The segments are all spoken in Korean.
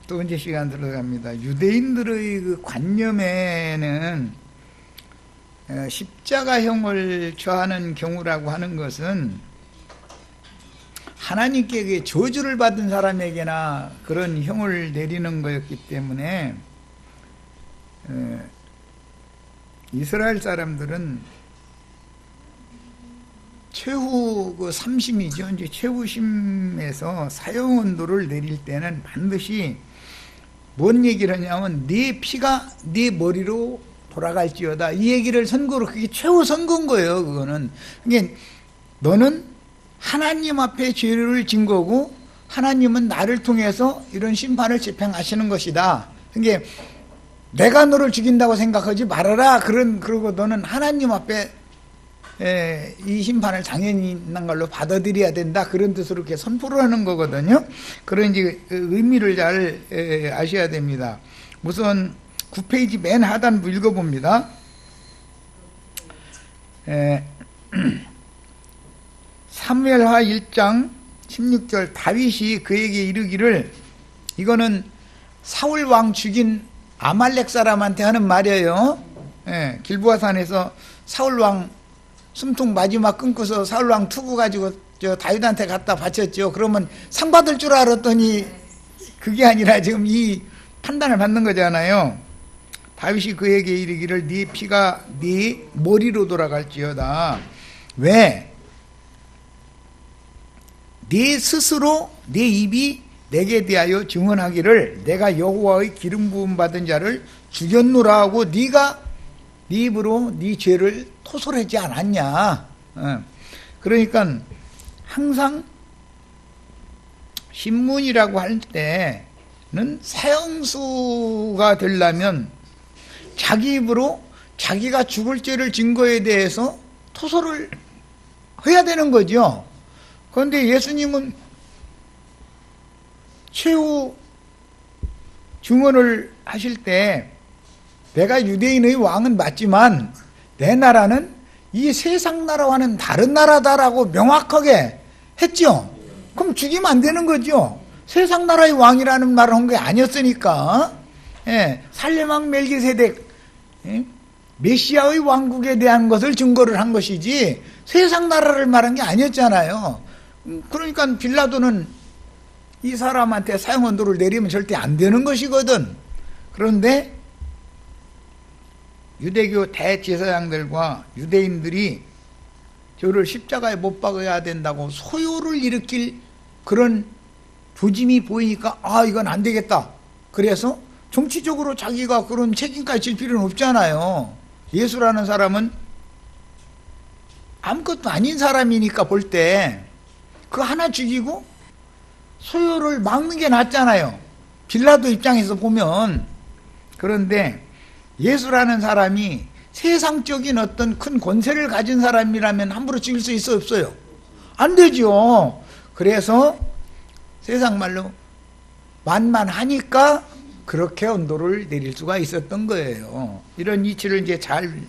또 이제 시간 들어갑니다. 유대인들의 그 관념에는 십자가형을 처하는 경우라고 하는 것은 하나님께 저주를 받은 사람에게나 그런 형을 내리는 거였기 때문에 이스라엘 사람들은 최후 그 삼심이죠. 이제 최후심에서 사형언도를 내릴 때는 반드시 뭔 얘기를 하냐면 네 피가 네 머리로 돌아갈지어다, 이 얘기를 선고로, 그게 최후 선고인 거예요. 그거는 그러니까 너는 하나님 앞에 죄를 진 거고 하나님은 나를 통해서 이런 심판을 집행하시는 것이다. 그러니까 내가 너를 죽인다고 생각하지 말아라. 그러고 너는 하나님 앞에 이 심판을 당연히 있는 걸로 받아들여야 된다. 그런 뜻으로 이렇게 선포를 하는 거거든요. 그런 이제 의미를 잘 아셔야 됩니다. 우선 9페이지 맨 하단부 읽어봅니다. 사무엘하 1장 16절, 다윗이 그에게 이르기를, 이거는 사울 왕 죽인 아말렉 사람한테 하는 말이에요. 길보아산에서 사울 왕 숨통 마지막 끊고서 사울 왕 투구 가지고 저 다윗한테 갖다 바쳤죠. 그러면 상 받을 줄 알았더니 그게 아니라 지금 이 판단을 받는 거잖아요. 다윗이 그에게 이르기를 네 피가 네 머리로 돌아갈지어다. 왜? 네 스스로 네 입이 내게 대하여 증언하기를 내가 여호와의 기름 부음 받은 자를 죽였노라 하고 네가 네 입으로 네 죄를 토설하지 않았냐. 그러니까 항상 신문이라고 할 때는 사형수가 되려면 자기 입으로 자기가 죽을 죄를 진 거에 대해서 토설을 해야 되는 거죠. 그런데 예수님은 최후 증언을 하실 때 내가 유대인의 왕은 맞지만 내 나라는 이 세상 나라와는 다른 나라다라고 명확하게 했죠. 그럼 죽이면 안 되는 거죠. 세상 나라의 왕이라는 말을 한 게 아니었으니까. 살레망 멜기세덱, 메시아의 왕국에 대한 것을 증거를 한 것이지 세상 나라를 말한 게 아니었잖아요. 그러니까 빌라도는 이 사람한테 사형언도를 내리면 절대 안 되는 것이거든. 그런데 유대교 대제사장들과 유대인들이 저를 십자가에 못 박아야 된다고 소요를 일으킬 그런 조짐이 보이니까 이건 안 되겠다. 그래서 정치적으로 자기가 그런 책임까지 질 필요는 없잖아요. 예수라는 사람은 아무것도 아닌 사람이니까 볼 때 그 하나 죽이고 소요를 막는 게 낫잖아요. 빌라도 입장에서 보면. 그런데 예수라는 사람이 세상적인 어떤 큰 권세를 가진 사람이라면 함부로 죽일 수 있어 없어요? 안 되죠. 그래서 세상 말로 만만하니까 그렇게 언도를 내릴 수가 있었던 거예요. 이런 이치를 이제 잘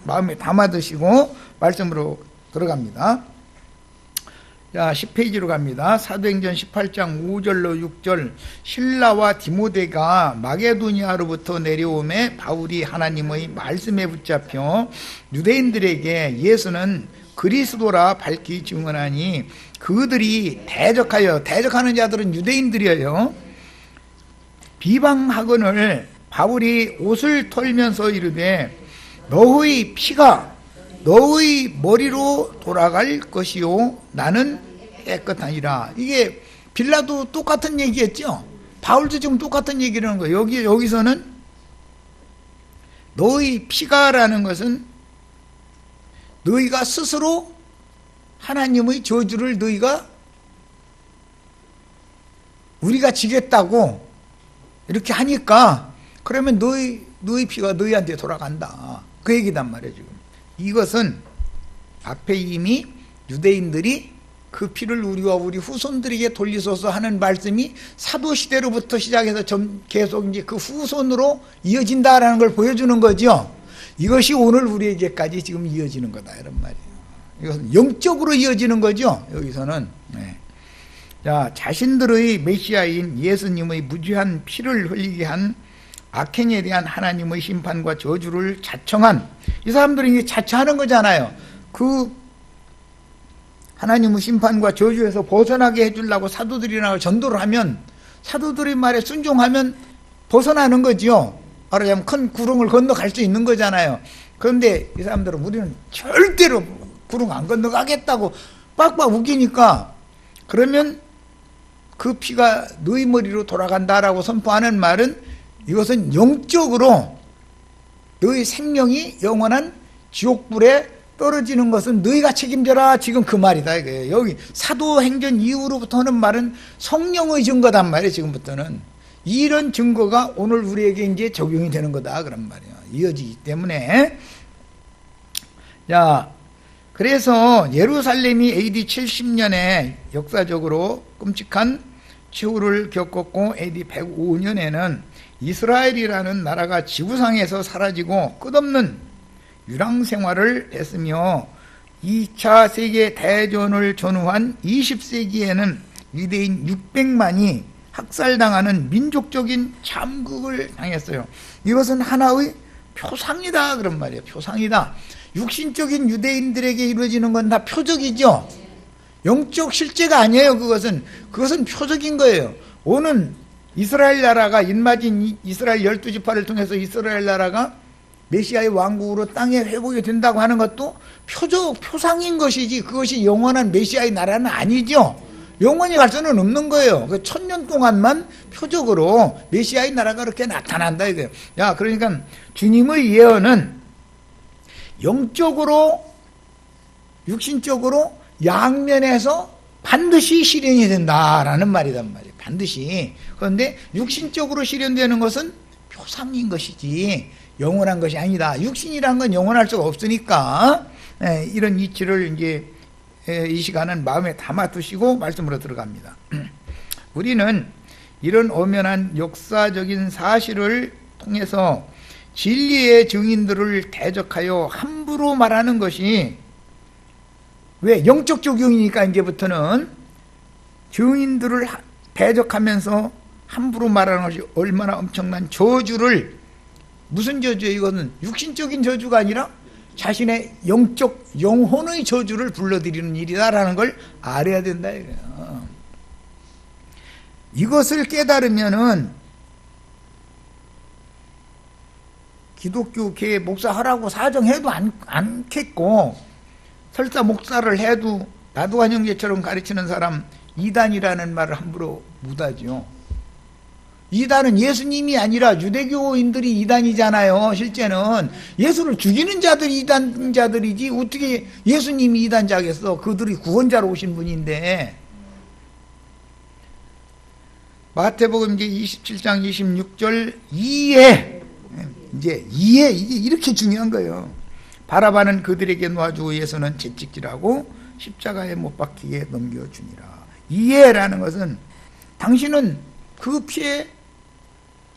마음에 담아두시고 말씀으로 들어갑니다. 자, 10페이지로 갑니다. 사도행전 18장 5절로 6절, 실라와 디모데가 마게도니아로부터 내려오매 바울이 하나님의 말씀에 붙잡혀 유대인들에게 예수는 그리스도라 밝히 증언하니 그들이 대적하는 자들은 유대인들이에요. 비방하거늘 바울이 옷을 털면서 이르되 너의 피가 너의 머리로 돌아갈 것이요 나는 깨끗하니라. 이게 빌라도 똑같은 얘기했죠. 바울도 지금 똑같은 얘기를 하는 거예요. 여기서는 너의 피가라는 것은 너희가 스스로 하나님의 저주를 우리가 지겠다고 이렇게 하니까 그러면 너희 피가 너희한테 돌아간다. 그 얘기단 말이에요. 지금 이것은 앞에 이미 유대인들이 그 피를 우리와 우리 후손들에게 돌리소서 하는 말씀이 사도시대로부터 시작해서 계속 이제 그 후손으로 이어진다라는 걸 보여주는 거죠. 이것이 오늘 우리에게까지 지금 이어지는 거다 이런 말이에요. 이것은 영적으로 이어지는 거죠. 여기서는. 자, 자신들의 메시아인 예수님의 무죄한 피를 흘리게 한 악행에 대한 하나님의 심판과 저주를 자청한, 이 사람들이 이게 자처하는 거잖아요. 그 하나님의 심판과 저주에서 벗어나게 해주려고 사도들이나 전도를 하면, 사도들의 말에 순종하면 벗어나는 거지요. 말하자면 큰 구름을 건너갈 수 있는 거잖아요. 그런데 이 사람들은 우리는 절대로 구름 안 건너가겠다고 빡빡 우기니까, 그러면 그 피가 너희 머리로 돌아간다라고 선포하는 말은, 이것은 영적으로 너희 생명이 영원한 지옥불에 떨어지는 것은 너희가 책임져라, 지금 그 말이다 이거예요. 여기 사도행전 이후로부터 하는 말은 성령의 증거단 말이에요. 지금부터는 이런 증거가 오늘 우리에게 이제 적용이 되는 거다 그런 말이에요. 이어지기 때문에. 자, 그래서 예루살렘이 AD 70년에 역사적으로 끔찍한 최후를 겪었고, AD 105년에는 이스라엘이라는 나라가 지구상에서 사라지고 끝없는 유랑 생활을 했으며, 2차 세계대전을 전후한 20세기에는 유대인 600만이 학살당하는 민족적인 참극을 당했어요. 이것은 하나의 표상이다 그런 말이에요. 표상이다. 육신적인 유대인들에게 이루어지는 건 다 표적이죠. 영적 실제가 아니에요. 그것은 표적인 거예요. 오는 이스라엘 나라가, 인마진 이스라엘 12지파를 통해서 이스라엘 나라가 메시아의 왕국으로 땅에 회복이 된다고 하는 것도 표상인 것이지, 그것이 영원한 메시아의 나라는 아니죠. 영원히 갈 수는 없는 거예요. 그 1000년 동안만 표적으로 메시아의 나라가 그렇게 나타난다 이거예요. 야, 그러니까 주님의 예언은 영적으로, 육신적으로 양면에서 반드시 실현이 된다라는 말이란 말이에요. 반드시. 그런데 육신적으로 실현되는 것은 표상인 것이지 영원한 것이 아니다. 육신이란 건 영원할 수가 없으니까, 이런 이치를 이제 이 시간은 마음에 담아두시고 말씀으로 들어갑니다. 우리는 이런 엄연한 역사적인 사실을 통해서 진리의 증인들을 대적하여 함부로 말하는 것이, 왜? 영적 적용이니까 이제부터는 증인들을 대적하면서 함부로 말하는 것이 얼마나 엄청난 저주를, 무슨 저주예요? 이거는 육신적인 저주가 아니라 자신의 영적 영혼의 저주를 불러들이는 일이다라는 걸 알아야 된다 이거예요. 이것을 깨달으면은 기독교계 목사하라고 사정해도 않겠고, 설사 목사를 해도 나도한 형제처럼 가르치는 사람 이단이라는 말을 함부로 못하죠. 이단은 예수님이 아니라 유대교인들이 이단이잖아요. 실제는 예수를 죽이는 자들이 이단자들이지 어떻게 예수님이 이단자겠어. 그들이 구원자로 오신 분인데. 마태복음 이제 27장 26절 이해, 이게 이렇게 중요한 거예요. 바라바는 그들에게 놓아주고 예수는 채찍질하고 십자가에 못 박히게 넘겨주니라. 이해라는 것은 당신은 그 피에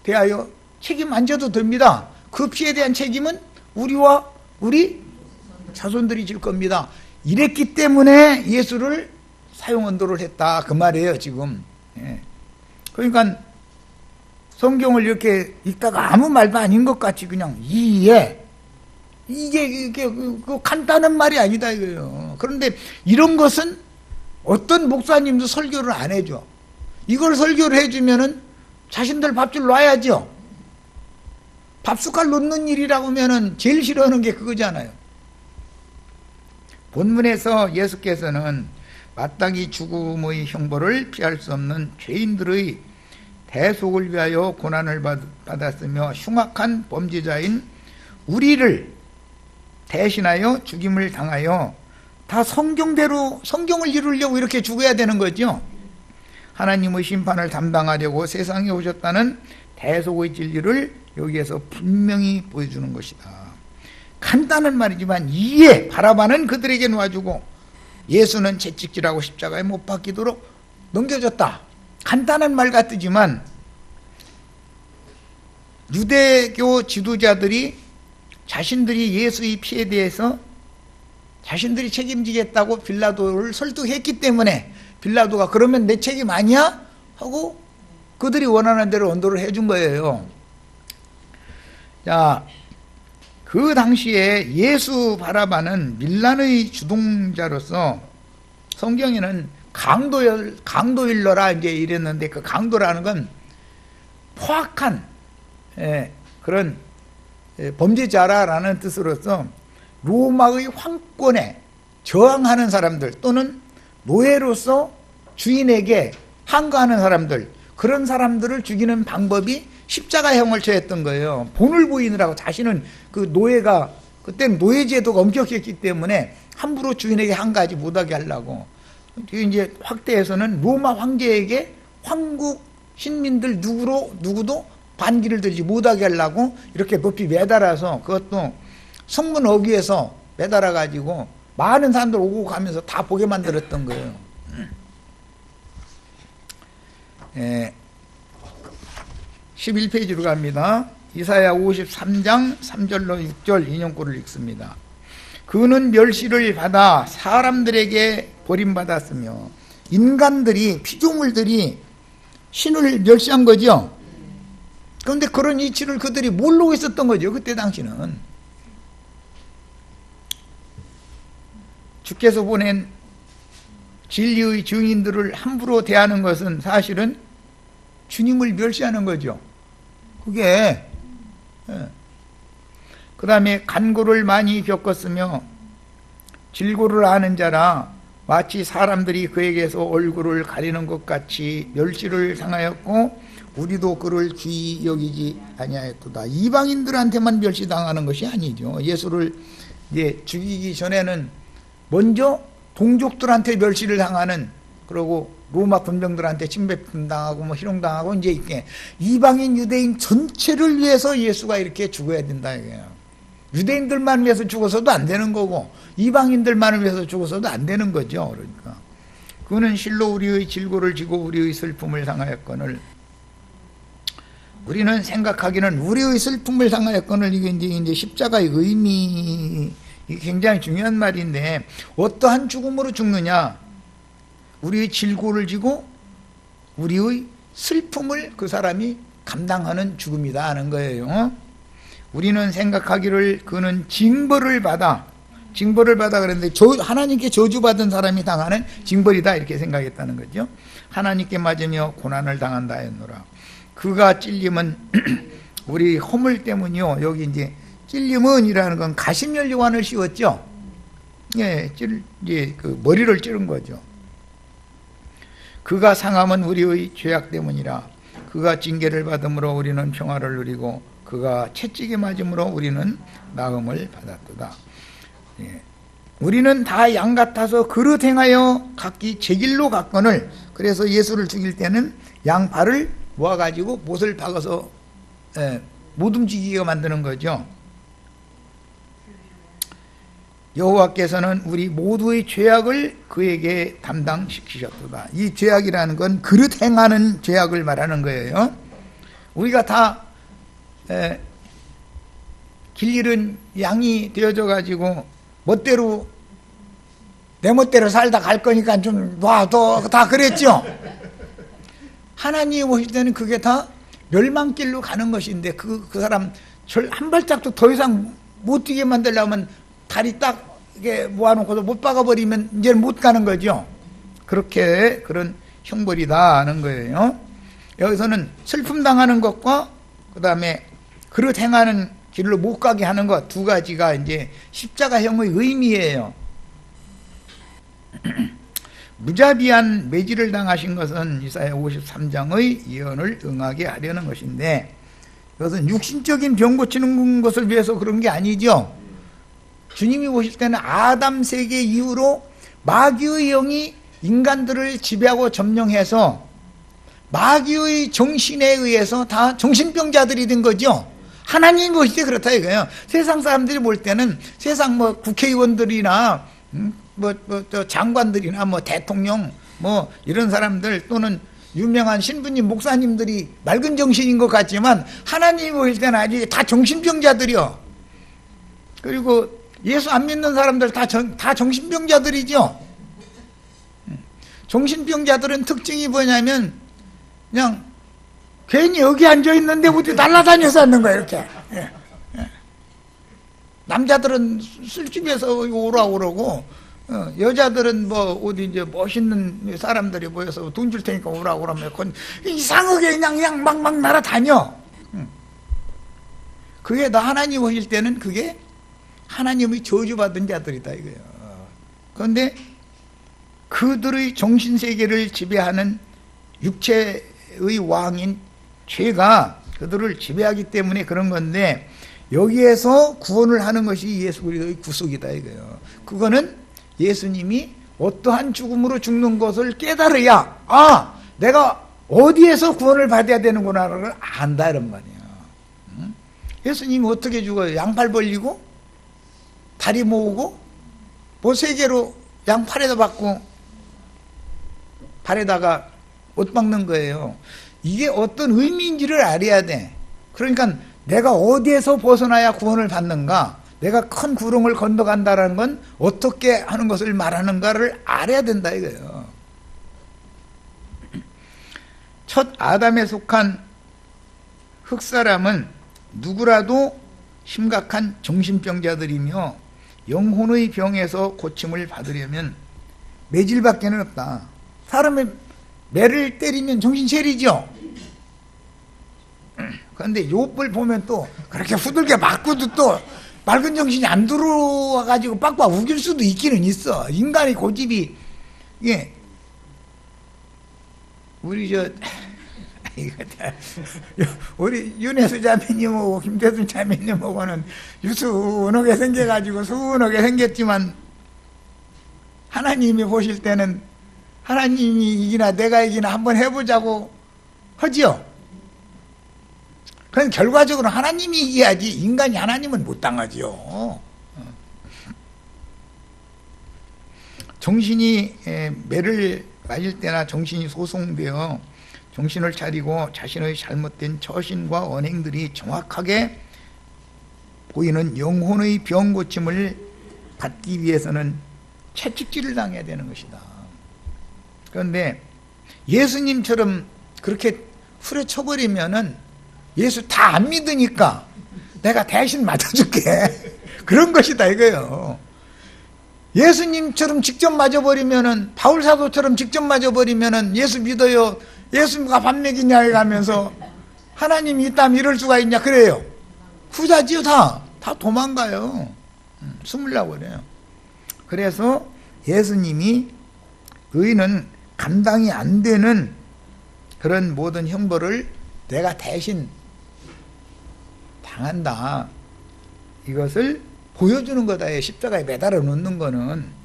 대하여 책임 안 져도 됩니다. 그 피에 대한 책임은 우리와 우리 자손들이 질 겁니다. 이랬기 때문에 예수를 사형언도를 했다 그 말이에요 지금. 그러니까 성경을 이렇게 읽다가 아무 말도 아닌 것 같이 그냥 이해, 이게 간단한 말이 아니다 이거예요. 그런데 이런 것은 어떤 목사님도 설교를 안 해줘. 이걸 설교를 해주면은 자신들 밥줄 놔야죠. 밥숟갈 놓는 일이라고 하면은 제일 싫어하는 게 그거잖아요. 본문에서 예수께서는 마땅히 죽음의 형벌을 피할 수 없는 죄인들의 대속을 위하여 고난을 받았으며 흉악한 범죄자인 우리를 대신하여 죽임을 당하여 다 성경대로 성경을 이루려고 이렇게 죽어야 되는 거죠. 하나님의 심판을 담당하려고 세상에 오셨다는 대속의 진리를 여기에서 분명히 보여주는 것이다. 간단한 말이지만 이에 바라바는 그들에게 놓아주고 예수는 채찍질하고 십자가에 못 박히도록 넘겨졌다. 간단한 말 같지만 유대교 지도자들이 자신들이 예수의 피에 대해서 자신들이 책임지겠다고 빌라도를 설득했기 때문에 빌라도가 그러면 내 책임 아니야? 하고 그들이 원하는 대로 언도를 해준 거예요. 자, 그 당시에 예수 바라바는 밀란의 주동자로서 성경에는 강도일러라 이제 이랬는데, 그 강도라는 건 포악한 그런 범죄자라는 뜻으로서 로마의 황권에 저항하는 사람들, 또는 노예로서 주인에게 항거하는 사람들, 그런 사람들을 죽이는 방법이 십자가형을 처했던 거예요. 본을 보이느라고. 자신은 그 노예가, 그때는 노예제도가 엄격했기 때문에 함부로 주인에게 항거하지 못하게 하려고. 이제 확대해서는 로마 황제에게 황국 신민들 누구도 반기를 들지 못하게 하려고 이렇게 높이 매달아서, 그것도 성문 어귀에서 매달아 가지고 많은 사람들 오고 가면서 다 보게 만들었던 거예요. 11페이지로 갑니다. 이사야 53장 3절로 6절 인용구를 읽습니다. 그는 멸시를 받아 사람들에게 버림받았으며, 인간들이, 피조물들이 신을 멸시한 거죠. 그런데 그런 이치를 그들이 모르고 있었던 거죠. 그때 당시는. 주께서 보낸 진리의 증인들을 함부로 대하는 것은 사실은 주님을 멸시하는 거죠. 그게. 그 다음에 간고를 많이 겪었으며 질고를 아는 자라 마치 사람들이 그에게서 얼굴을 가리는 것 같이 멸시를 당하였고, 우리도 그를 귀히 여기지 아니하였도다. 이방인들한테만 멸시당하는 것이 아니죠. 예수를 이제 죽이기 전에는 먼저 동족들한테 멸시를 당하는, 그리고 로마 군병들한테 침뱉음 당하고 뭐 희롱당하고, 이제 이렇게 이방인 유대인 전체를 위해서 예수가 이렇게 죽어야 된다 이거예요. 유대인들만 위해서 죽어서도 안 되는 거고, 이방인들만을 위해서 죽어서도 안 되는 거죠. 그러니까 그는 실로 우리의 질고를 지고 우리의 슬픔을 당하였거늘, 우리는 생각하기는 우리의 슬픔을 당하였거늘, 이게 이제 십자가의 의미, 이게 굉장히 중요한 말인데, 어떠한 죽음으로 죽느냐? 우리의 질고를 지고 우리의 슬픔을 그 사람이 감당하는 죽음이다 하는 거예요. 우리는 생각하기를 그는 징벌을 받아 그랬는데, 하나님께 저주받은 사람이 당하는 징벌이다 이렇게 생각했다는 거죠. 하나님께 맞으며 고난을 당한다 했노라. 그가 찔림은 우리 허물 때문이요. 여기 이제 찔림은 이라는 건 가시면류관을 씌웠죠. 예, 이제 그 머리를 찌른 거죠. 그가 상함은 우리의 죄악 때문이라. 그가 징계를 받음으로 우리는 평화를 누리고 그가 채찍에 맞음으로 우리는 나음을 받았도다. 예. 우리는 다 양 같아서 그릇 행하여 각기 제 길로 갔거늘, 그래서 예수를 죽일 때는 양 발을 모아가지고 못을 박아서 못 움직이게 만드는 거죠. 여호와께서는 우리 모두의 죄악을 그에게 담당시키셨도다. 이 죄악이라는 건 그릇 행하는 죄악을 말하는 거예요. 우리가 다 길 잃은 양이 되어져 가지고 멋대로 내 멋대로 살다 갈 거니까 좀 놔둬, 다 그랬죠. 하나님이 보실 때는 그게 다 멸망길로 가는 것인데, 그 사람 한 발짝도 더 이상 못 뛰게 만들려면 다리 딱 이게 모아놓고도 못 박아버리면 이제는 못 가는 거죠. 그렇게 그런 형벌이다 하는 거예요. 여기서는 슬픔 당하는 것과 그 다음에 그릇 행하는 길로 못 가게 하는 것, 두 가지가 이제 십자가형의 의미예요. 무자비한 매질을 당하신 것은 이사야 53장의 예언을 응하게 하려는 것인데, 이것은 육신적인 병 고치는 것을 위해서 그런 게 아니죠. 주님이 오실 때는 아담 세계 이후로 마귀의 영이 인간들을 지배하고 점령해서 마귀의 정신에 의해서 다 정신병자들이 된 거죠. 하나님이 보실 때 그렇다 이거예요. 세상 사람들이 볼 때는 세상 뭐 국회의원들이나 장관들이나 대통령 이런 사람들, 또는 유명한 신부님 목사님들이 맑은 정신인 것 같지만, 하나님이 보실 때는 아주 다 정신병자들이요. 그리고 예수 안 믿는 사람들 다 정신병자들이죠. 정신병자들은 특징이 뭐냐면 그냥 괜히 여기 앉아있는데 어디 날아다녀서 앉는 거야 이렇게. 예. 예. 남자들은 술집에서 오라 그러고 여자들은 뭐 어디 이제 멋있는 사람들이 모여서 돈 줄 테니까 오라 그러면 이상하게 그냥 막 날아다녀. 그게 다 하나님 오실 때는 그게 하나님의 저주받은 자들이다 이거예요. 그런데 그들의 정신세계를 지배하는 육체의 왕인 죄가 그들을 지배하기 때문에 그런 건데, 여기에서 구원을 하는 것이 예수 그리스도의 구속이다 이거예요. 그거는 예수님이 어떠한 죽음으로 죽는 것을 깨달아야 내가 어디에서 구원을 받아야 되는구나를 걸 안다 이런 말이에요. 예수님이 어떻게 죽어요? 양팔 벌리고 다리 모으고 뭐 세 개로 양팔에다 박고 발에다가 옷 박는 거예요. 이게 어떤 의미인지를 알아야 돼. 그러니까 내가 어디에서 벗어나야 구원을 받는가, 내가 큰 구름을 건너간다는 건 어떻게 하는 것을 말하는가를 알아야 된다 이거예요. 첫 아담에 속한 흙사람은 누구라도 심각한 정신병자들이며 영혼의 병에서 고침을 받으려면 매질밖에는 없다. 사람의 매를 때리면 정신 차리죠. 그런데 욥을 보면 또 그렇게 후들게 맞고도 또 맑은 정신이 안 들어와가지고 빡빡 우길 수도 있기는 있어. 인간의 고집이. 예. 우리 우리 윤혜수 자매님하고 김대순 자매님하고는 유순하게 생겨가지고 순하게 생겼지만 하나님이 보실 때는 하나님이 이기나 내가 이기나 한번 해보자고 하지요. 그건 결과적으로 하나님이 이겨야지 인간이 하나님은 못 당하지요. 정신이 매를 맞을 때나 정신이 소송되어 정신을 차리고 자신의 잘못된 처신과 언행들이 정확하게 보이는 영혼의 병 고침을 받기 위해서는 채찍질을 당해야 되는 것이다. 그런데 예수님처럼 그렇게 후려쳐버리면은 예수 다 안 믿으니까 내가 대신 맞아줄게. 그런 것이다 이거예요. 예수님처럼 직접 맞아버리면은, 바울 사도처럼 직접 맞아버리면은 예수 믿어요, 예수가 밥 먹이냐 해가면서 하나님이 있다면 이럴 수가 있냐 그래요. 후자지요. 다 도망가요. 숨으려고 그래요. 그래서 예수님이 의인은 감당이 안 되는 그런 모든 형벌을 내가 대신 당한다, 이것을 보여주는 거다. 십자가에 매달아 놓는 거는.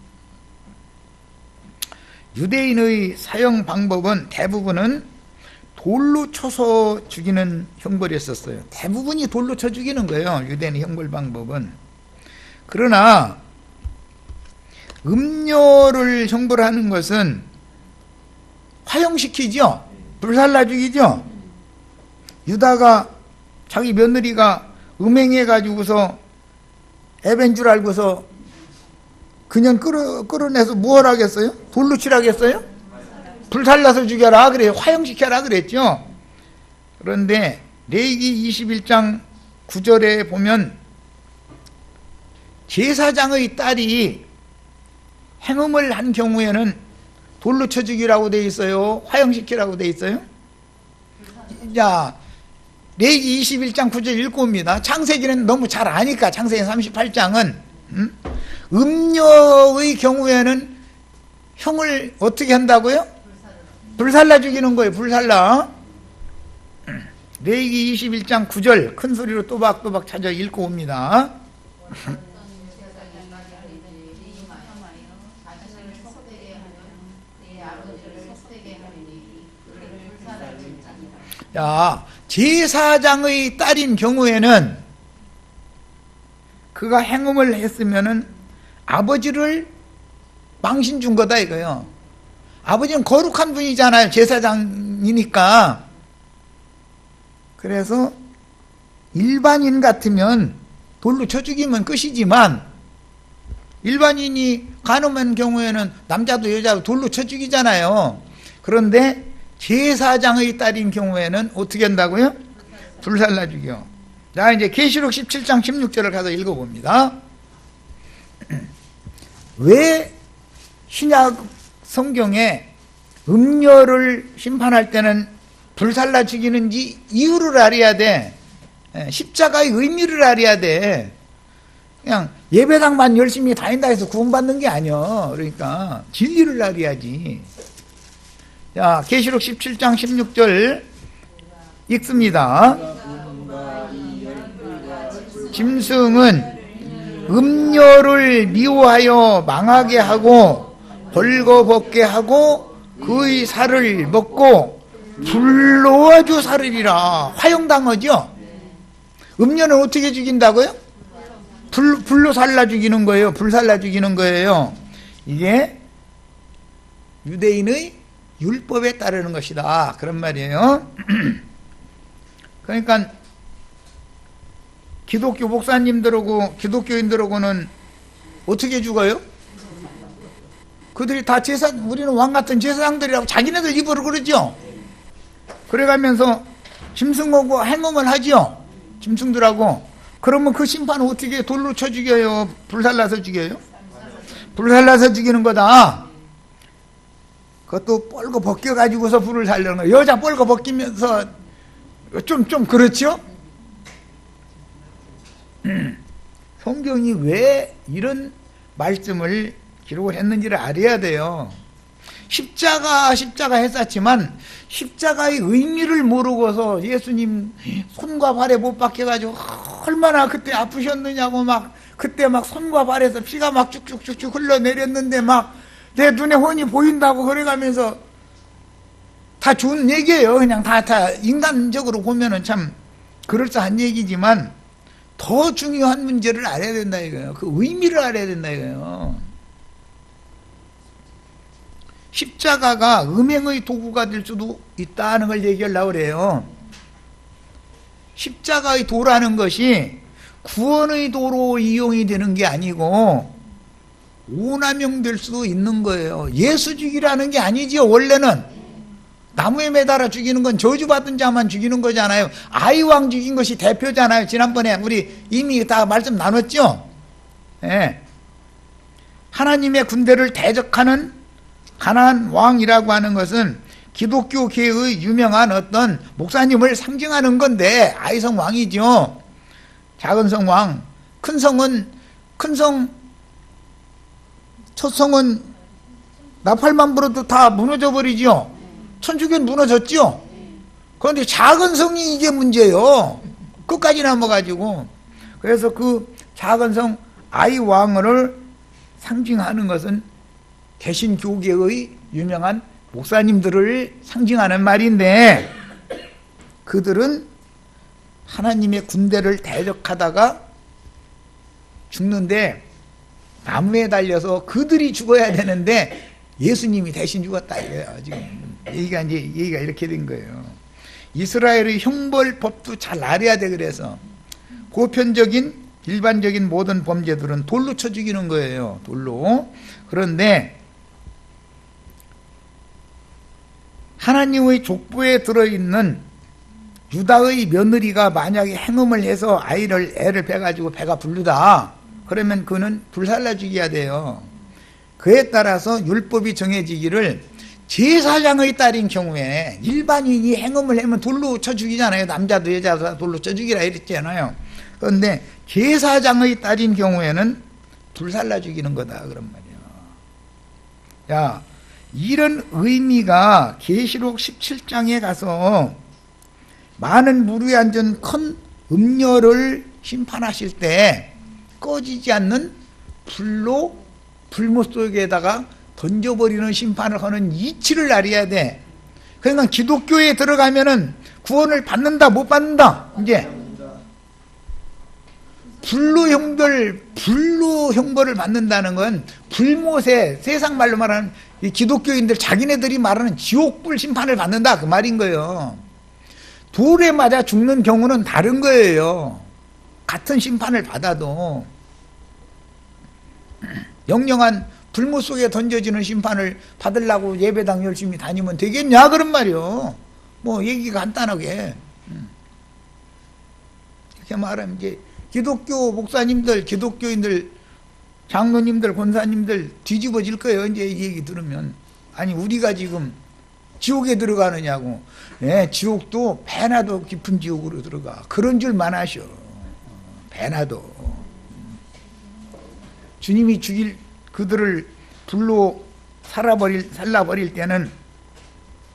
유대인의 사형 방법은 대부분은 돌로 쳐서 죽이는 형벌이었었어요. 대부분이 돌로 쳐 죽이는 거예요, 유대인의 형벌 방법은. 그러나 음료를 형벌하는 것은 화형시키죠. 불살라 죽이죠. 유다가 자기 며느리가 음행해가지고서 애벤 줄 알고서 그냥 끌어내서 뭘 하겠어요? 돌로 치라겠어요? 불살라서 죽여라 그래요. 화형시켜라 그랬죠. 그런데 레위기 21장 9절에 보면 제사장의 딸이 행음을 한 경우에는 돌로 쳐 죽이라고 돼 있어요? 화형시키라고 돼 있어요? 자, 레위기 21장 9절 읽고 옵니다. 창세기는 너무 잘 아니까. 창세기 38장은 음녀의 경우에는 형을 어떻게 한다고요? 불살라 죽이는 거예요. 불살라. 레위기 21장 9절 큰 소리로 또박또박 찾아 읽고 옵니다. 자, 제사장의 딸인 경우에는 그가 행음을 했으면은 아버지를 망신 준 거다 이거요. 아버지는 거룩한 분이잖아요, 제사장이니까. 그래서 일반인 같으면 돌로 쳐 죽이면 끝이지만 일반인이 간음한 경우에는 남자도 여자도 돌로 쳐 죽이잖아요. 그런데 제사장의 딸인 경우에는 어떻게 한다고요? 불살라 죽여. 자, 이제 계시록 17장 16절을 가서 읽어봅니다. 왜 신약 성경에 음녀를 심판할 때는 불살라 죽이는지 이유를 알아야 돼. 십자가의 의미를 알아야 돼. 그냥 예배당만 열심히 다닌다 해서 구원받는 게 아니야. 그러니까 진리를 알아야지. 자, 계시록 17장 16절 읽습니다. 짐승은 음녀를 미워하여 망하게 하고 벌거벗게 하고 그의 살을 먹고 불로 아주 살으리라. 화형당하죠. 음녀는 어떻게 죽인다고요? 불로 살라 죽이는 거예요. 불살라 죽이는 거예요. 이게 유대인의 율법에 따르는 것이다, 그런 말이에요. 그러니까 기독교 목사님들하고 기독교인들하고는 어떻게 죽어요? 그들이 다 우리는 왕 같은 제사장들이라고 자기네들 입으로 그러죠. 그래가면서 짐승하고 행음을 하죠. 짐승들하고. 그러면 그 심판은 어떻게 돌로 쳐 죽여요? 불살라서 죽여요? 불살라서 죽이는 거다. 그것도 뻘거 벗겨가지고서 불을 살려는 거예요. 여자 뻘거 벗기면서 좀 그렇죠? 성경이 왜 이런 말씀을 기록을 했는지를 알아야 돼요. 십자가 했었지만 십자가의 의미를 모르고서 예수님 손과 발에 못 박혀가지고 얼마나 그때 아프셨느냐고 그때 손과 발에서 피가 쭉쭉쭉쭉 흘러내렸는데 내 눈에 훤히 보인다고 그래가면서 다 좋은 얘기예요. 그냥 다 인간적으로 보면은 참 그럴싸한 얘기지만 더 중요한 문제를 알아야 된다 이거예요. 그 의미를 알아야 된다 이거예요. 십자가가 음행의 도구가 될 수도 있다는 걸 얘기하려고 그래요. 십자가의 도라는 것이 구원의 도로 이용이 되는 게 아니고 오남용 될 수도 있는 거예요. 예수 죽이라는 게 아니지요. 원래는 나무에 매달아 죽이는 건 저주받은 자만 죽이는 거잖아요. 아이왕 죽인 것이 대표잖아요. 지난번에 우리 이미 다 말씀 나눴죠. 예. 하나님의 군대를 대적하는 가나안 왕이라고 하는 것은 기독교계의 유명한 어떤 목사님을 상징하는 건데, 아이성 왕이죠. 작은 성 왕, 큰 성, 첫 성은 나팔만 불어도 다 무너져 버리죠. 천주교는 무너졌죠. 그런데 작은 성이 이게 문제예요. 끝까지 남아가지고. 그래서 그 작은 성 아이 왕을 상징하는 것은 개신교계의 유명한 목사님들을 상징하는 말인데, 그들은 하나님의 군대를 대적하다가 죽는데 나무에 달려서 그들이 죽어야 되는데 예수님이 대신 죽었다 이거예요. 지금 얘기가 이렇게 된 거예요. 이스라엘의 형벌법도 잘 알아야 돼. 그래서 보편적인 일반적인 모든 범죄들은 돌로 쳐 죽이는 거예요. 돌로. 그런데 하나님의 족보에 들어있는 유다의 며느리가 만약에 행음을 해서 애를 빼가지고 배가 부르다, 그러면 그는 불살라 죽여야 돼요. 그에 따라서 율법이 정해지기를 제사장의 딸인 경우에 일반인이 행음을 하면 돌로 쳐 죽이잖아요. 남자도 여자도 돌로 쳐 죽이라 이랬잖아요. 그런데 제사장의 딸인 경우에는 불살라 죽이는 거다 그런 말이에요. 야, 이런 의미가 계시록 17장에 가서 많은 무리에 앉은 큰 음녀를 심판하실 때 꺼지지 않는 불못 속에다가 던져버리는 심판을 하는 이치를 알아야 돼. 그러니까 기독교에 들어가면은 구원을 받는다 못 받는다. 이제 불로 형벌을 받는다는 건 불못에, 세상 말로 말하는 이 기독교인들 자기네들이 말하는 지옥불 심판을 받는다 그 말인 거예요. 돌에 맞아 죽는 경우는 다른 거예요. 같은 심판을 받아도. 영영한 불못 속에 던져지는 심판을 받으려고 예배당 열심히 다니면 되겠냐 그런 말이요. 뭐 얘기가 간단하게 이렇게 말하면 이제 기독교 목사님들, 기독교인들, 장로님들, 권사님들 뒤집어질 거예요. 이제 이 얘기 들으면. 아니 우리가 지금 지옥에 들어가느냐고. 네, 지옥도 배나도 깊은 지옥으로 들어가. 그런 줄만 아셔. 배나도. 주님이 죽일 그들을 불로 살라버릴 때는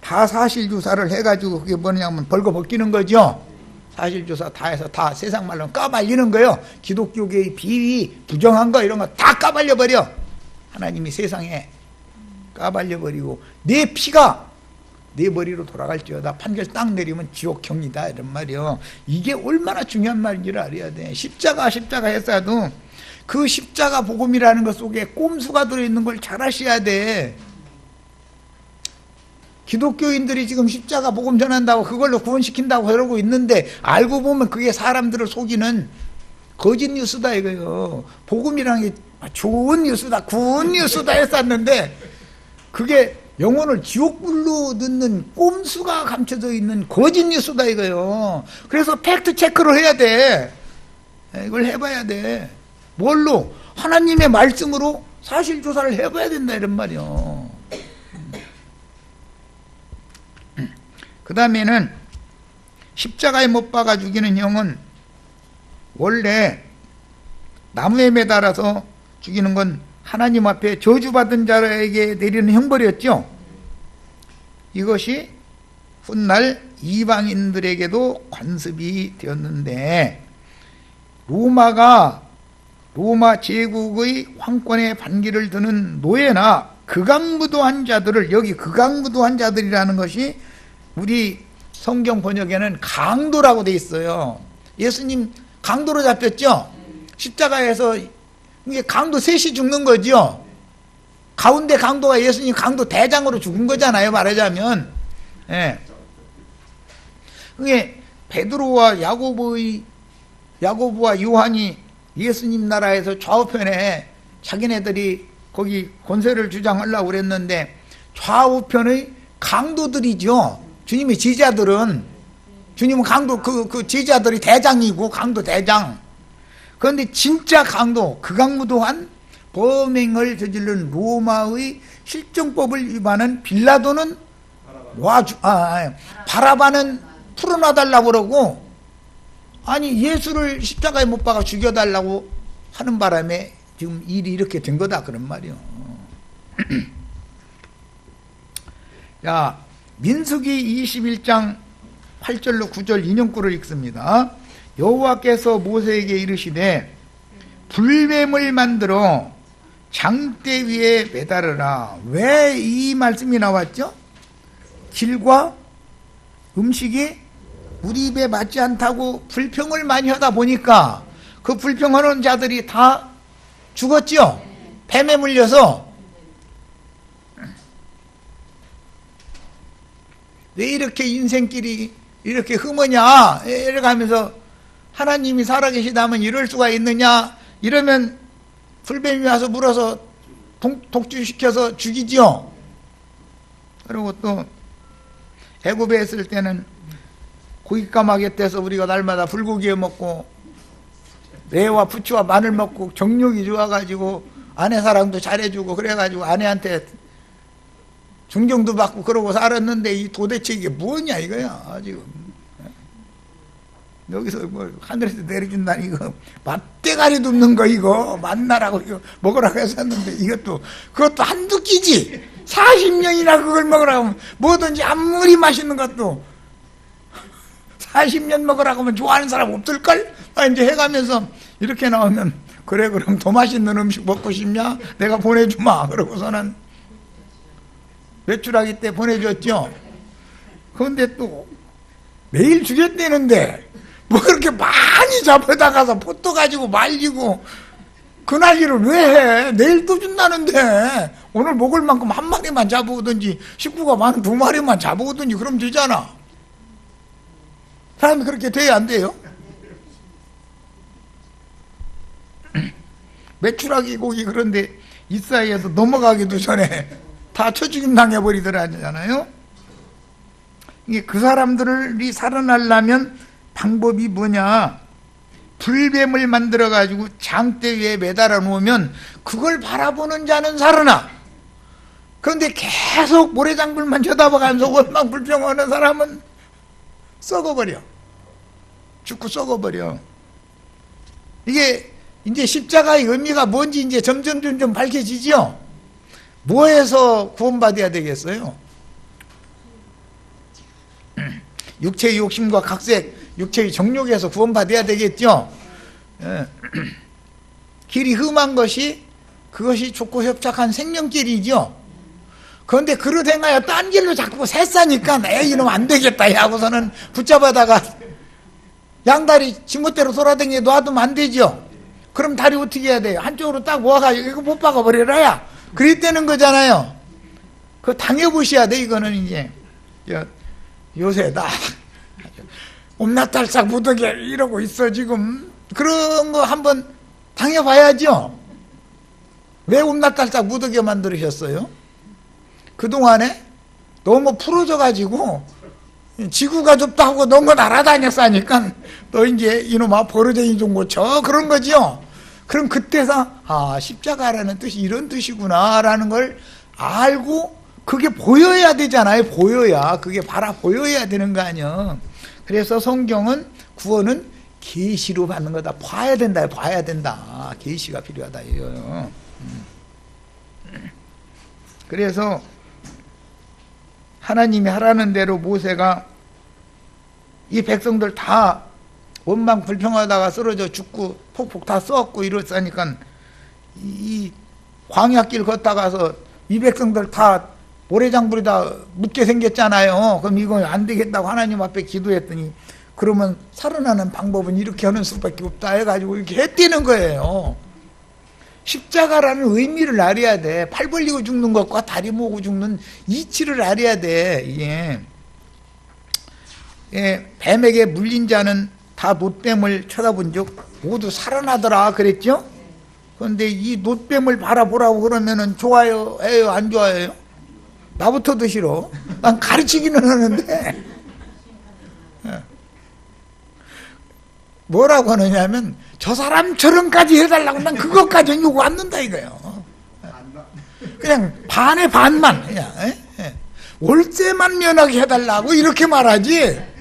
다 사실조사를 해가지고 그게 뭐냐면 벌거벗기는 거죠. 사실조사 다 해서 다 세상 말로 까발리는 거예요. 기독교계의 비위, 부정한 거 이런 거 다 까발려버려. 하나님이 세상에 까발려버리고 내 피가 내 머리로 돌아갈지어다. 판결 딱 내리면 지옥형이다 이런 말이요. 이게 얼마나 중요한 말인지를 알아야 돼. 십자가 했어도 그 십자가 복음이라는 것 속에 꼼수가 들어있는 걸 잘 아셔야 돼. 기독교인들이 지금 십자가 복음 전한다고 그걸로 구원시킨다고 그러고 있는데 알고 보면 그게 사람들을 속이는 거짓 뉴스다 이거요. 복음이라는 게 좋은 뉴스다, 굿 뉴스다 했었는데 그게 영혼을 지옥불로 넣는 꼼수가 감춰져 있는 거짓 뉴스다 이거요. 그래서 팩트 체크를 해야 돼. 이걸 해봐야 돼. 뭘로? 하나님의 말씀으로 사실조사를 해봐야 된다 이런 말이요. 그 다음에는 십자가에 못 박아 죽이는 형은 원래 나무에 매달아서 죽이는 건 하나님 앞에 저주받은 자에게 내리는 형벌이었죠. 이것이 훗날 이방인들에게도 관습이 되었는데 로마 제국의 황권의 반기를 드는 노예나 극악무도한 자들을, 여기 극악무도한 자들이라는 것이 우리 성경 번역에는 강도라고 돼 있어요. 예수님 강도로 잡혔죠. 십자가에서 이게 강도 셋이 죽는 거죠. 가운데 강도가 예수님 강도 대장으로 죽은 거잖아요, 말하자면. 예. 그게 베드로와 야고보와 요한이 예수님 나라에서 좌우편에 자기네들이 거기 권세를 주장하려고 그랬는데 좌우편의 강도들이죠. 주님의 제자들은, 주님은 강도, 그 제자들이 대장이고 강도 대장. 그런데 진짜 강도, 극악무도한 범행을 저지른 로마의 실정법을 위반한 빌라도는 바라바는 풀어놔달라고 그러고, 아니 예수를 십자가에 못 박아 죽여달라고 하는 바람에 지금 일이 이렇게 된 거다 그런 말이요. 자, 민수기 21장 8절로 9절 인용구를 읽습니다. 여호와께서 모세에게 이르시되 불뱀을 만들어 장대 위에 매달으라. 왜 이 말씀이 나왔죠? 길과 음식이 우리 입에 맞지 않다고 불평을 많이 하다 보니까 그 불평하는 자들이 다 죽었죠? 뱀에 물려서. 왜 이렇게 인생길이 이렇게 흠하냐 이렇게 하면서 하나님이 살아계시다면 이럴 수가 있느냐 이러면 불뱀이 와서 물어서 독주시켜서 죽이죠. 그리고 또 애굽에 있을 때는 고깃가마게 떼서 우리가 날마다 불고기 먹고 매와 부추와 마늘 먹고 정력이 좋아가지고 아내 사랑도 잘해주고 그래가지고 아내한테 존경도 받고 그러고 살았는데 이 도대체 이게 뭐냐 이거야 지금. 여기서 뭐 하늘에서 내려준다니 이거 맛대가리도 없는 거 이거 만나라고 이거 먹으라고 했었는데 그것도 한두 끼지. 40년이나 그걸 먹으라고 하면 뭐든지 아무리 맛있는 것도 40년 먹으라고 하면 좋아하는 사람 없을걸? 이제 해가면서 이렇게 나오면 그래 그럼 더 맛있는 음식 먹고 싶냐? 내가 보내주마. 그러고서는 외출하기 때 보내줬죠. 그런데 또 매일 죽였대는데 뭐 그렇게 많이 잡아다가서 포도 가지고 말리고 그 난리를 왜 해? 내일 또 준다는데 오늘 먹을 만큼 한 마리만 잡아오든지 식구가 많은 두 마리만 잡아오든지 그럼 되잖아. 사람이 그렇게 돼야 안 돼요? 매출하기 고기. 그런데 이 사이에도 넘어가기도 전에 다 처죽임 당해버리더라잖아요. 이게 그 사람들이 살아나려면 방법이 뭐냐? 불뱀을 만들어 가지고 장대 위에 매달아 놓으면 그걸 바라보는 자는 살아나. 그런데 계속 모래장불만 쳐다봐가면서 원망 불평하는 사람은 썩어버려. 죽고 썩어버려. 이게 이제 십자가의 의미가 뭔지 이제 점점 밝혀지죠? 뭐해서 구원받아야 되겠어요? 육체의 욕심과 각색, 육체의 정욕에서 구원받아야 되겠죠? 길이 흠한 것이 그것이 좋고 협착한 생명길이죠. 그런데 그릇 행하여 딴 길로 자꾸 새싸니까 에이 이놈 안 되겠다 하고서는 붙잡아다가 양다리 지멋대로 돌아다니게 놔두면 안 되죠. 그럼 다리 어떻게 해야 돼요? 한쪽으로 딱 모아가지고 이거 못 박아버려라야 그랬다는 거잖아요. 그거 당해보셔야 돼. 이거는 이제 요새 나 옴나달싹 무더기 이러고 있어 지금. 그런 거 한번 당해봐야죠. 왜 옴나달싹 무더기 만들으셨어요? 그동안에 너무 풀어져 가지고 지구가 좁다 하고 너무 날아다녔으니까 너 이제 이놈아 버르쟁이 좀 고쳐 그런 거죠. 그럼 그때서 십자가라는 뜻이 이런 뜻이구나 라는 걸 알고 그게 보여야 되잖아요. 보여야 그게 보여야 되는 거 아니야. 그래서 성경은 구원은 계시로 받는 거다. 봐야 된다. 봐야 된다. 계시가 필요하다. 이거요. 그래서 하나님이 하라는 대로 모세가 이 백성들 다 원망 불평하다가 쓰러져 죽고 폭폭 다 썩고 이랬으니까 이 광야길 걷다가서 이 백성들 다 모래장불에다 묻게 생겼잖아요. 그럼 이거 안 되겠다고 하나님 앞에 기도했더니 그러면 살아나는 방법은 이렇게 하는 수밖에 없다 해가지고 이렇게 했다는 거예요. 십자가라는 의미를 알아야 돼. 팔 벌리고 죽는 것과 다리 모으고 죽는 이치를 알아야 돼. 뱀에게 물린 자는 다 놋뱀을 쳐다본 적 모두 살아나더라 그랬죠? 그런데 이 놋뱀을 바라보라고 그러면은 좋아요, 해요, 안 좋아해요? 나부터도 싫어. 난 가르치기는 하는데 뭐라고 하느냐면 저 사람처럼까지 해달라고 난 그것까지는 요구 안 는다 이거예요. 그냥 반의 반만 그냥 월세만 면하게 해달라고 이렇게 말하지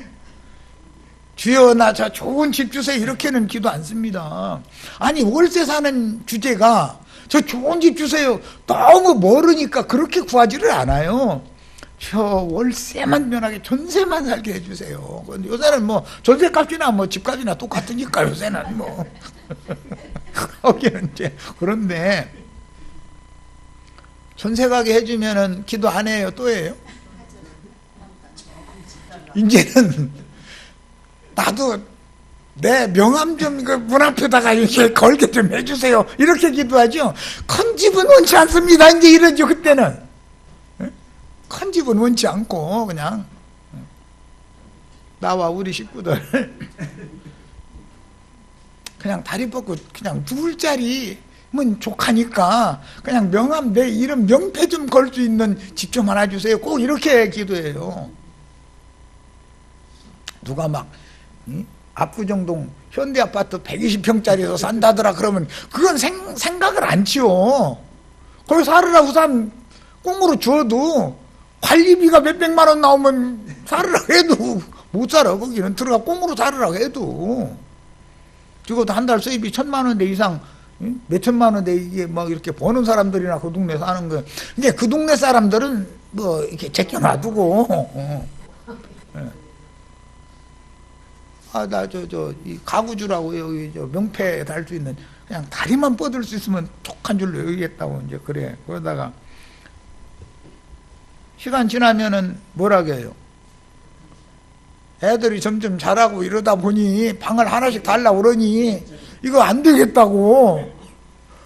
주여 나 저 좋은 집 주세요 이렇게는 기도 안 씁니다. 아니 월세 사는 주제가 저 좋은 집 주세요 너무 멀으니까 그렇게 구하지를 않아요. 저 월세만 면하게 전세만 살게 해주세요. 요새는 뭐 전세값이나 뭐 집값이나 똑같으니까 요새는 뭐 거기는 이제 그런데 전세 가게 해주면은 기도 안 해요? 또 해요? 이제는 나도 내 명함 좀 그 문 앞에다가 이렇게 걸게 좀 해주세요 이렇게 기도하죠. 큰 집은 원치 않습니다. 이제 이러죠. 그때는 큰 집은 원치 않고 그냥 나와 우리 식구들 그냥 다리 뻗고 그냥 둘 자리면 족하니까 그냥 명함 내 이름 명패 좀 걸 수 있는 집 좀 하나 주세요. 꼭 이렇게 기도해요. 누가 막 압구정동 현대아파트 120평짜리에서 산다더라 그러면 그건 생각을 안 치워. 거기 살으라 우선 꽁으로 줘도 관리비가 몇백만 원 나오면 살으라고 해도 못 살아. 거기는 들어가 꽁으로 살으라고 해도 적어도 한 달 수입이 1,000만 원대 이상 몇천만 원대 이게 막 이렇게 버는 사람들이나 그 동네 사는 거. 근데 그 동네 사람들은 뭐 이렇게 제껴놔두고 나 이 가구주라고 여기 명패 달 수 있는 그냥 다리만 뻗을 수 있으면 톡한 줄로 여기겠다고 이제 그래. 그러다가 시간 지나면은 뭐라고 해요? 애들이 점점 자라고 이러다 보니 방을 하나씩 달라고 그러니 이거 안 되겠다고.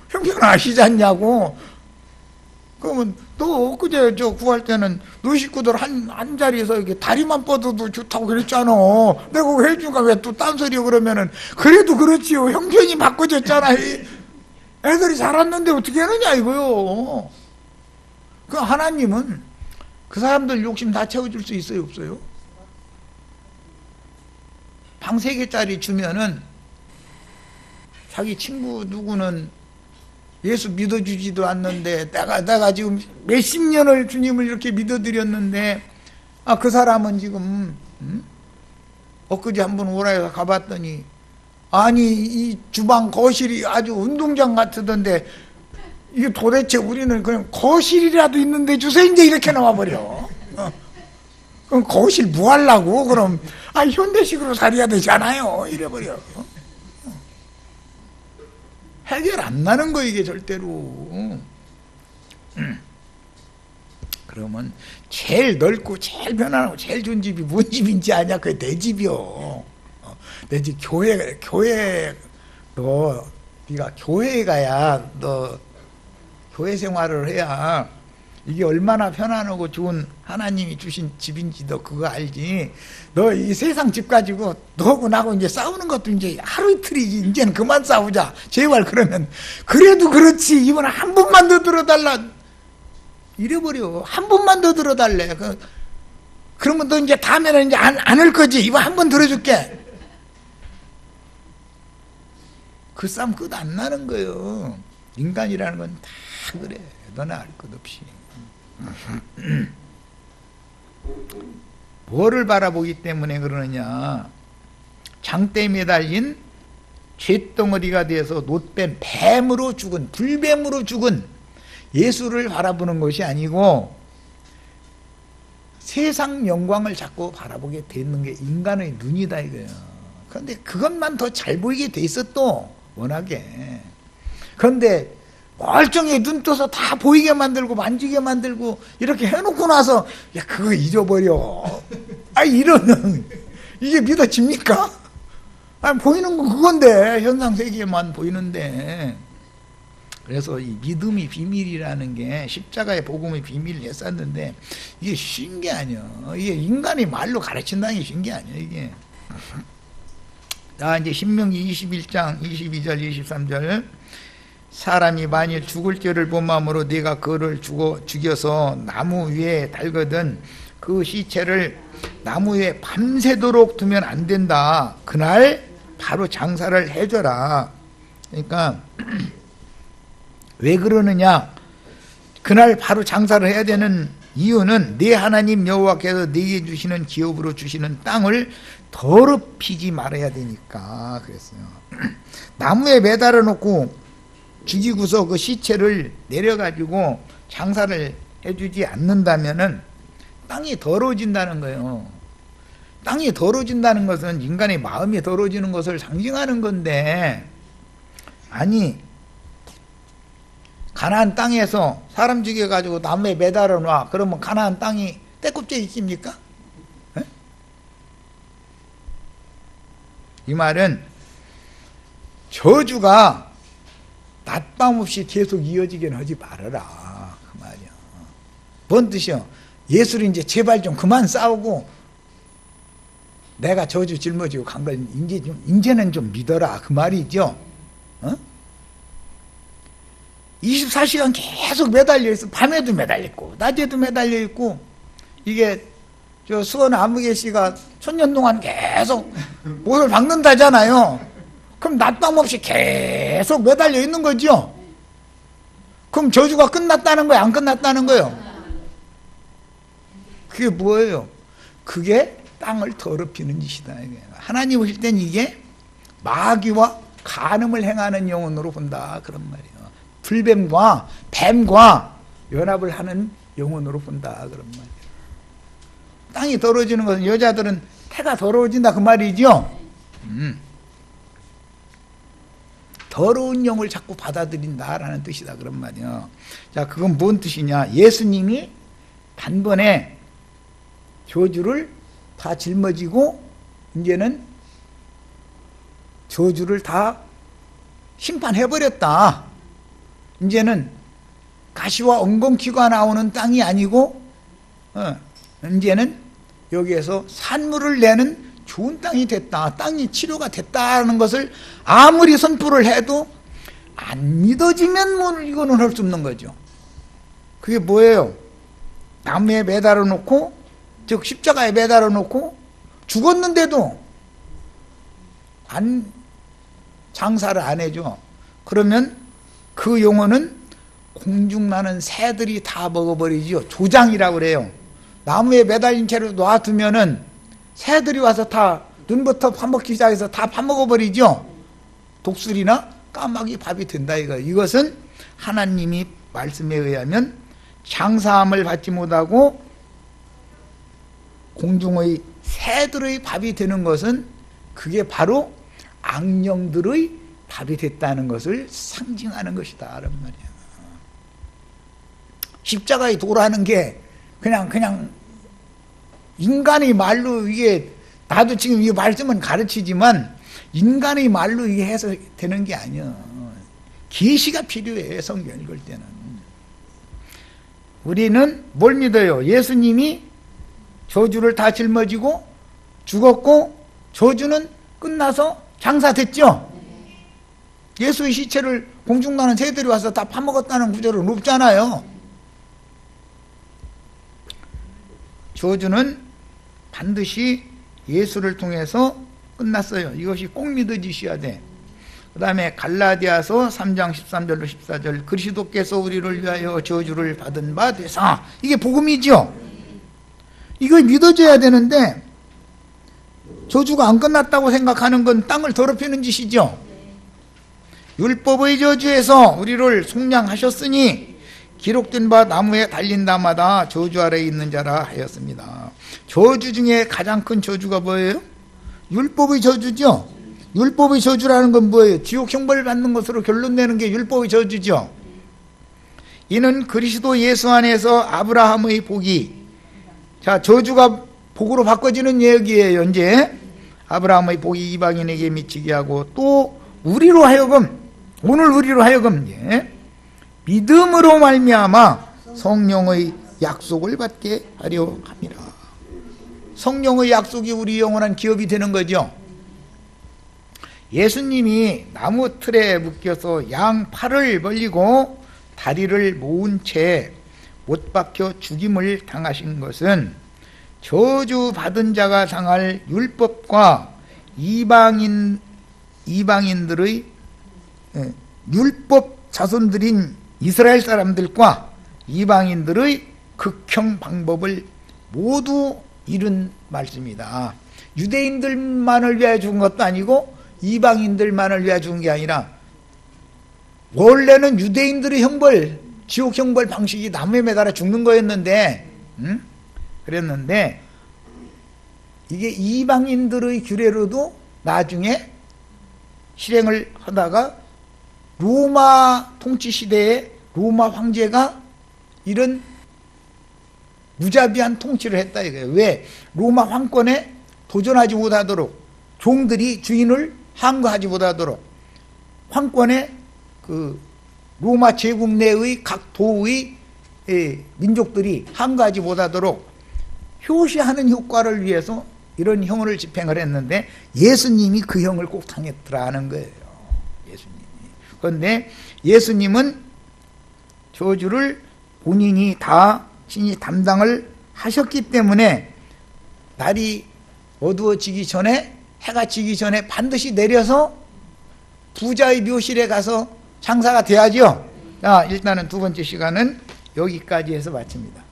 형편 아시지 않냐고. 그러면 너 엊그제 저 구할 때는 너 식구들 한 자리에서 이렇게 다리만 뻗어도 좋다고 그랬잖아. 내가 그거 해주니까 왜 또 딴소리 그러면은 그래도 그렇지요. 형편이 바꿔졌잖아. 애들이 자랐는데 어떻게 하느냐 이거요. 그 하나님은 그 사람들 욕심 다 채워줄 수 있어요, 없어요? 방 3개짜리 주면은 자기 친구 누구는 예수 믿어주지도 않는데 내가 지금 몇십 년을 주님을 이렇게 믿어드렸는데 그 사람은 지금 엊그제 한번 오라 해서 가봤더니 아니 이 주방 거실이 아주 운동장 같던데 이게 도대체 우리는 그냥 거실이라도 있는데 주세요 이제 이렇게 나와버려. 그럼 거실 뭐 하려고 그럼 현대식으로 살아야 되잖아요 이래버려. 해결 안 나는 거 이게 절대로. 그러면 제일 넓고 제일 편안하고 제일 좋은 집이 뭔 집인지 아냐? 그게 내 집이요. 내 집 교회 너 네가 교회에 가야 너 교회 생활을 해야 이게 얼마나 편안하고 좋은 하나님이 주신 집인지 너 그거 알지? 너 이 세상 집 가지고 너하고 나하고 이제 싸우는 것도 이제 하루 이틀이지. 이제는 그만 싸우자. 제발 그러면 그래도 그렇지. 이번 한 번만 더 들어달라. 이래버려. 한 번만 더 들어달래. 그러면 너 이제 다음에는 이제 안 할 거지. 이번 한 번 들어줄게. 그 싸움 끝 안 나는 거예요. 인간이라는 건 다 그래. 너나 알 것 없이. 뭐를 바라보기 때문에 그러느냐? 장대에 매달린 쇳덩어리가 되어서 놋뱀 뱀으로 죽은 불뱀으로 죽은 예수를 바라보는 것이 아니고 세상 영광을 자꾸 바라보게 되는 게 인간의 눈이다 이거예요. 그런데 그것만 더 잘 보이게 돼 있어 또 워낙에. 그런데 멀쩡히 눈 떠서 다 보이게 만들고 만지게 만들고 이렇게 해놓고 나서 야 그거 잊어버려. 이러는 이게 믿어집니까? 보이는 거 그건데 현상 세계에만 보이는데. 그래서 이 믿음이 비밀이라는 게 십자가의 복음의 비밀을 했었는데 이게 쉬운 게 아니야. 이게 인간이 말로 가르친다는 게 쉬운 게 아니야 이게. 자 이제 신명기 21장 22절 23절 사람이 만일 죽을 죄를 본 마음으로 네가 그를 죽여서 나무 위에 달거든 그 시체를 나무 위에 밤새도록 두면 안 된다. 그날 바로 장사를 해줘라. 그러니까 왜 그러느냐? 그날 바로 장사를 해야 되는 이유는 네 하나님 여호와께서 네게 주시는 기업으로 주시는 땅을 더럽히지 말아야 되니까 그랬어요. 나무에 매달아 놓고 죽이고서 그 시체를 내려가지고 장사를 해주지 않는다면은 땅이 더러워진다는 거예요. 땅이 더러워진다는 것은 인간의 마음이 더러워지는 것을 상징하는 건데, 아니 가나안 땅에서 사람 죽여가지고 나무에 매달아 놔. 그러면 가나안 땅이 때꼽져 있습니까? 에? 이 말은 저주가 낮밤 없이 계속 이어지게는 하지 말아라 그 말이야. 뭔 뜻이야? 예수를 이제 제발 좀 그만 싸우고 내가 저주 짊어지고 간 걸 이제는 좀 믿어라 그 말이죠. 24시간 계속 매달려 있어. 밤에도 매달려 있고 낮에도 매달려 있고. 이게 저 수원 아무개 씨가 천년 동안 계속 못을 박는다잖아요. 그럼 낮밤 없이 계속 매달려 있는 거죠. 그럼 저주가 끝났다는 거예요, 안 끝났다는 거예요? 그게 뭐예요? 그게 땅을 더럽히는 짓이다. 하나님 보실 땐 이게 마귀와 간음을 행하는 영혼으로 본다 그런 말이에요. 불뱀과 뱀과 연합을 하는 영혼으로 본다 그런 말이에요. 땅이 더러워지는 것은 여자들은 태가 더러워진다 그 말이죠. 더러운 영을 자꾸 받아들인다라는 뜻이다 그런 말이에요. 자, 그건 뭔 뜻이냐? 예수님이 단번에 저주를 다 짊어지고 이제는 저주를 다 심판해버렸다. 이제는 가시와 엉겅퀴가 나오는 땅이 아니고 이제는 여기에서 산물을 내는 좋은 땅이 됐다. 땅이 치료가 됐다는 것을 아무리 선포를 해도 안 믿어지면 뭐 이거는 할 수 없는 거죠. 그게 뭐예요? 나무에 매달아 놓고, 즉 십자가에 매달아 놓고 죽었는데도 장사를 안 해줘. 그러면 그 영혼은 공중나는 새들이 다 먹어버리죠. 조장이라고 그래요. 나무에 매달린 채로 놔두면은 새들이 와서 다 눈부터 파먹기 시작해서 다 파먹어버리죠. 독수리나 까마귀 밥이 된다 이거. 이것은 하나님이 말씀에 의하면 장사함을 받지 못하고 공중의 새들의 밥이 되는 것은 그게 바로 악령들의 밥이 됐다는 것을 상징하는 것이다 라는 말이야. 십자가에 도라는 게 그냥 인간의 말로 이게, 나도 지금 이 말씀은 가르치지만 인간의 말로 이게 해서 되는 게 아니야. 계시가 필요해. 성경 읽을 때는. 우리는 뭘 믿어요? 예수님이 저주를 다 짊어지고 죽었고 저주는 끝나서 장사됐죠. 예수의 시체를 공중나는 새들이 와서 다 파먹었다는 구절은 없잖아요. 저주는 반드시 예수를 통해서 끝났어요. 이것이 꼭 믿어지셔야 돼. 그 다음에 갈라디아서 3장 13절로 14절, 그리스도께서 우리를 위하여 저주를 받은 바 되사, 이게 복음이죠. 이걸 믿어줘야 되는데 저주가 안 끝났다고 생각하는 건 땅을 더럽히는 짓이죠. 율법의 저주에서 우리를 속량하셨으니 기록된 바 나무에 달린 자마다 저주 아래에 있는 자라 하였습니다. 저주 중에 가장 큰 저주가 뭐예요? 율법의 저주죠. 율법의 저주라는 건 뭐예요? 지옥 형벌을 받는 것으로 결론내는 게 율법의 저주죠. 이는 그리스도 예수 안에서 아브라함의 복이, 자, 저주가 복으로 바꿔지는 얘기예요. 이제 아브라함의 복이 이방인에게 미치게 하고, 또 우리로 하여금, 오늘 우리로 하여금 믿음으로 말미암아 성령의 약속을 받게 하려 합니다. 성령의 약속이 우리 영원한 기업이 되는 거죠. 예수님이 나무 틀에 묶여서 양 팔을 벌리고 다리를 모은 채 못 박혀 죽임을 당하신 것은 저주 받은 자가 당할 율법과 이방인들의 율법 자손들인 이스라엘 사람들과 이방인들의 극형 방법을 모두 이룬 말씀이다. 유대인들만을 위하여 죽은 것도 아니고 이방인들만을 위하여 죽은 게 아니라, 원래는 유대인들의 형벌, 지옥 형벌 방식이 나무에 매달아 죽는 거였는데, 그랬는데 이게 이방인들의 규례로도 나중에 실행을 하다가 로마 통치 시대에 로마 황제가 이런 무자비한 통치를 했다 이거예요. 왜? 로마 황권에 도전하지 못하도록, 종들이 주인을 항거하지 못하도록, 황권에 그 로마 제국 내의 각 도의 민족들이 항거하지 못하도록 효시하는 효과를 위해서 이런 형을 집행을 했는데, 예수님이 그 형을 꼭 당했더라는 거예요. 예수님이. 그런데 예수님은 저주를 본인이 다 친히 담당을 하셨기 때문에 날이 어두워지기 전에, 해가 지기 전에 반드시 내려서 부자의 묘실에 가서 장사가 돼야죠. 자, 일단은 두 번째 시간은 여기까지 해서 마칩니다.